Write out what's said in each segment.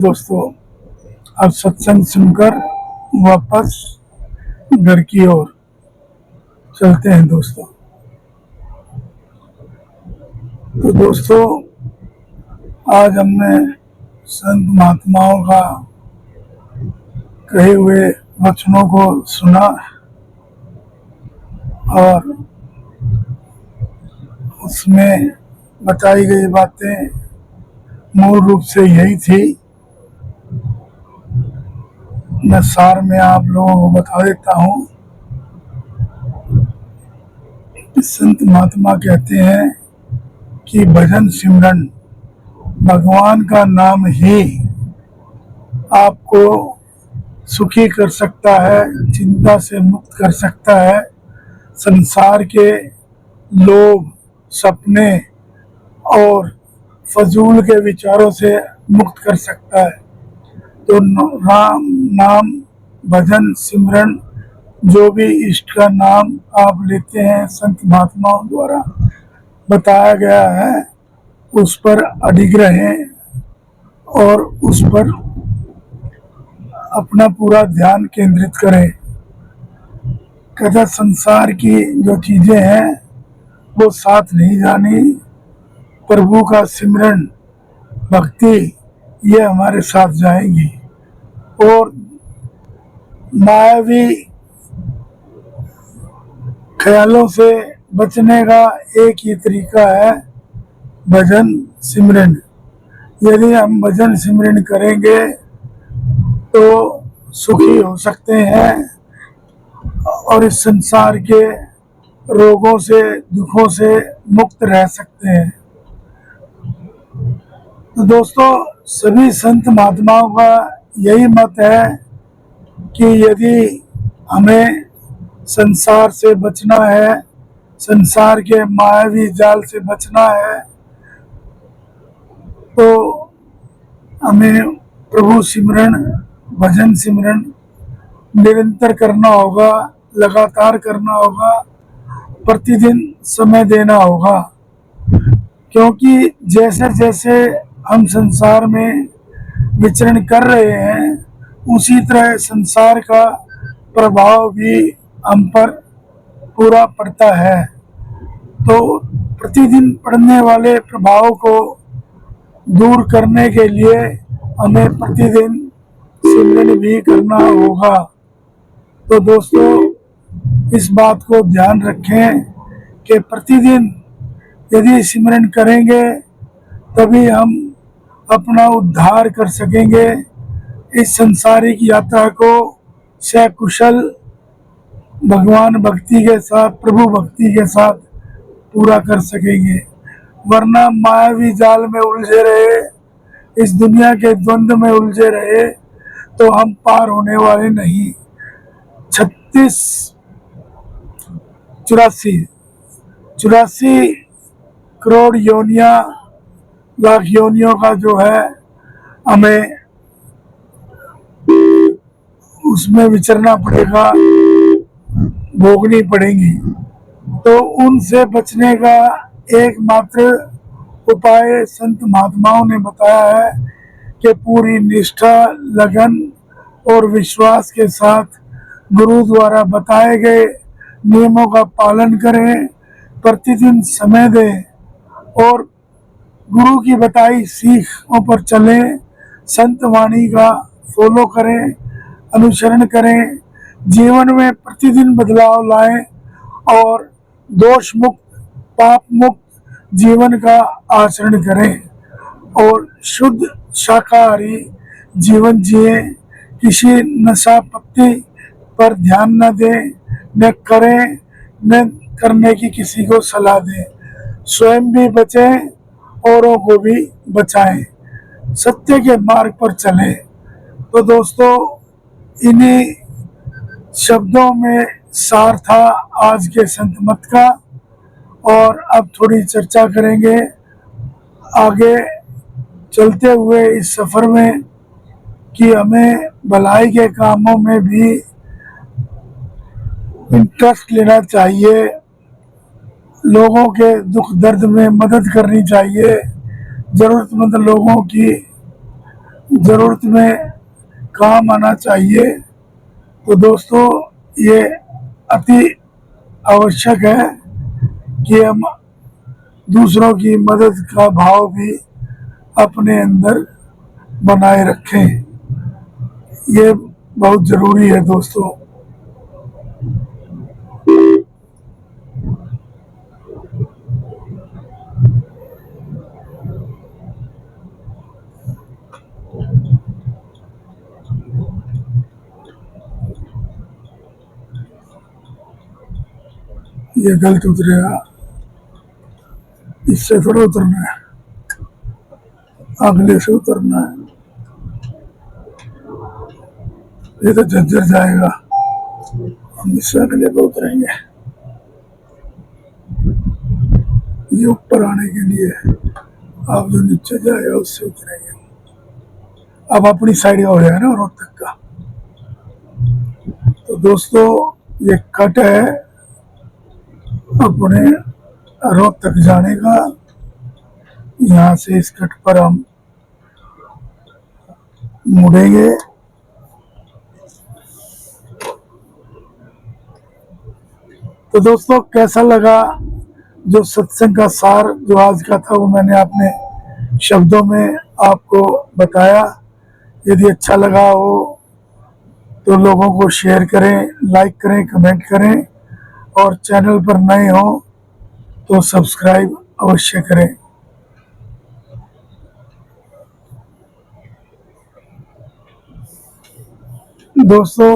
दोस्तों, अब सत्संग सुनकर वापस घर की ओर चलते हैं। दोस्तों, आज हमने संत महात्माओं का कहे हुए वचनों को सुना और उसमें बताई गई बातें मूल रूप से यही थी। मैं सार में आप लोगों को बता देता हूँ। संत महात्मा कहते हैं कि भजन सिमरन, भगवान का नाम ही आपको सुखी कर सकता है, चिंता से मुक्त कर सकता है, संसार के लोभ, सपने और फजूल के विचारों से मुक्त कर सकता है। तो राम नाम, भजन सिमरन, जो भी इष्ट का नाम आप लेते हैं, संत महात्माओं द्वारा बताया गया है, उस पर अडिग रहें और उस पर अपना पूरा ध्यान केंद्रित करें। कहता संसार की जो चीजें हैं वो साथ नहीं जानी, प्रभु का सिमरन, भक्ति, ये हमारे साथ जाएंगी। और मायावी ख्यालों से बचने का एक ही तरीका है, भजन सिमरन। यदि हम भजन सिमरन करेंगे तो सुखी हो सकते हैं और इस संसार के रोगों से, दुखों से मुक्त रह सकते हैं। तो दोस्तों, सभी संत महात्माओं का यही मत है कि यदि हमें संसार से बचना है, संसार के मायावी जाल से बचना है, तो हमें प्रभु सिमरन, भजन सिमरन निरंतर करना होगा, लगातार करना होगा, प्रतिदिन समय देना होगा। क्योंकि जैसे जैसे हम संसार में विचरण कर रहे हैं, उसी तरह संसार का प्रभाव भी हम पर पूरा पड़ता है। तो प्रतिदिन पड़ने वाले प्रभाव को दूर करने के लिए हमें प्रतिदिन सिमरन भी करना होगा। तो दोस्तों, इस बात को ध्यान रखें कि प्रतिदिन यदि सिमरन करेंगे तभी हम अपना उद्धार कर सकेंगे, इस संसारिक यात्रा को सकुशल भगवान भक्ति के साथ, प्रभु भक्ति के साथ पूरा कर सकेंगे। वरना मायावी जाल में उलझे रहे, इस दुनिया के द्वंद्व में उलझे रहे तो हम पार होने वाले नहीं। 84 करोड़ योनिया, लाख योनियों का जो है हमें उसमें विचरना पड़ेगा, भोगनी पड़ेंगी। तो उनसे बचने का एकमात्र उपाय संत महात्माओं ने बताया है कि पूरी निष्ठा, लगन और विश्वास के साथ गुरु द्वारा बताए गए नियमों का पालन करें, प्रतिदिन समय दें और गुरु की बताई सीखों पर चलें, संत वाणी का फॉलो करें, अनुसरण करें, जीवन में प्रतिदिन बदलाव लाएं और दोष मुक्त, पाप मुक्त जीवन का आचरण करें और शुद्ध शाकाहारी जीवन जिए। किसी नशा पत्ती पर ध्यान न दें, न करें, न करने की किसी को सलाह दें। स्वयं भी बचें, औरों को भी बचाएं, सत्य के मार्ग पर चलें। तो दोस्तों, इन्हीं शब्दों में सार था आज के संत मत का। और अब थोड़ी चर्चा करेंगे आगे चलते हुए इस सफर में कि हमें भलाई के कामों में भी इंटरेस्ट लेना चाहिए, लोगों के दुख दर्द में मदद करनी चाहिए, जरूरतमंद लोगों की जरूरत में काम आना चाहिए। तो दोस्तों ये अति आवश्यक है कि हम दूसरों की मदद का भाव भी अपने अंदर बनाए रखें। ये बहुत जरूरी है दोस्तों। ये गलत उतरेगा, इससे थोड़ा उतरना है, अगले से उतरना है। ये तो झज्जर जाएगा, हम इससे अगले पे उतरेंगे। ये ऊपर आने के लिए, आप जो नीचे जाएगा उससे उतरेंगे। अब अपनी साइड का हो जाएगा ना रोहतक का। तो दोस्तों ये कट है अपने रोहतक जाने का। यहाँ से इस कट पर हम मुड़ेंगे। तो दोस्तों कैसा लगा जो सत्संग का सार जो आज का था वो मैंने अपने शब्दों में आपको बताया। यदि अच्छा लगा हो तो लोगों को शेयर करें, लाइक करें, कमेंट करें और चैनल पर नए हो तो सब्सक्राइब अवश्य करें। दोस्तों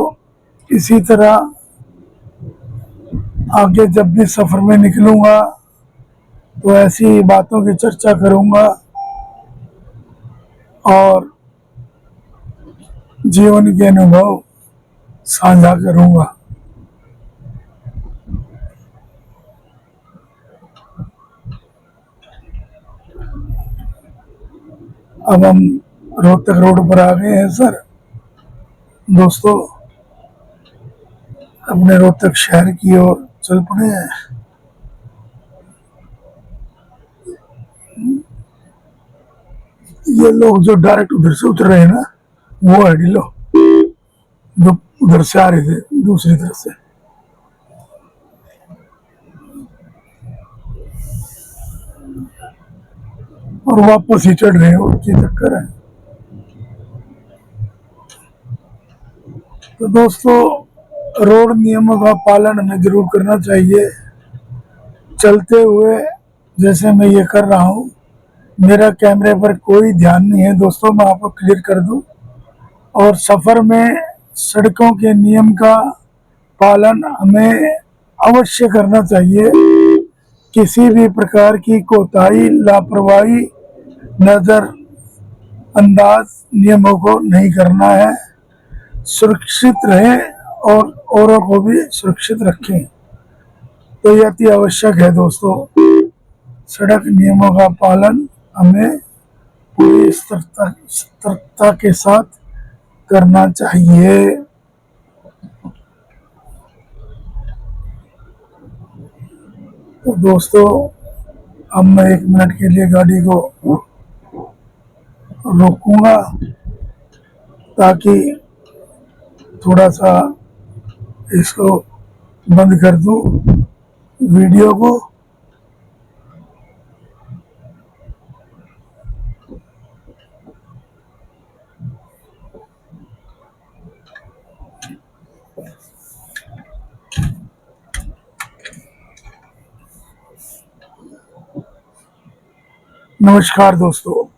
इसी तरह आगे जब भी सफर में निकलूंगा तो ऐसी बातों की चर्चा करूंगा और जीवन के अनुभव साझा करूंगा। अब हम रोहतक रोड पर आ गए हैं सर। दोस्तों अपने रोहतक शहर की ओर चल पड़े हैं। ये लोग जो डायरेक्ट उधर से उतर रहे हैं ना, वो है ढिलो, जो उधर से आ रहे थे दूसरी तरफ से। और वापस ही चढ़ रहे हैं, और की चक्कर है। तो दोस्तों रोड नियमों का पालन हमें जरूर करना चाहिए। चलते हुए जैसे मैं ये कर रहा हूँ, मेरा कैमरे पर कोई ध्यान नहीं है दोस्तों, मैं आपको क्लियर कर दूं। और सफर में सड़कों के नियम का पालन हमें अवश्य करना चाहिए। किसी भी प्रकार की कोताही, लापरवाही, नजर अंदाज नियमों को नहीं करना है। सुरक्षित रहें और औरों को भी सुरक्षित रखें। तो यह अति आवश्यक है दोस्तों। सड़क नियमों का पालन हमें पूरी सतर्कता के साथ करना चाहिए। तो दोस्तों अब मैं 1 मिनट के लिए गाड़ी को रोकूंगा ताकि थोड़ा सा इसको बंद कर दूं वीडियो को। नमस्कार दोस्तों।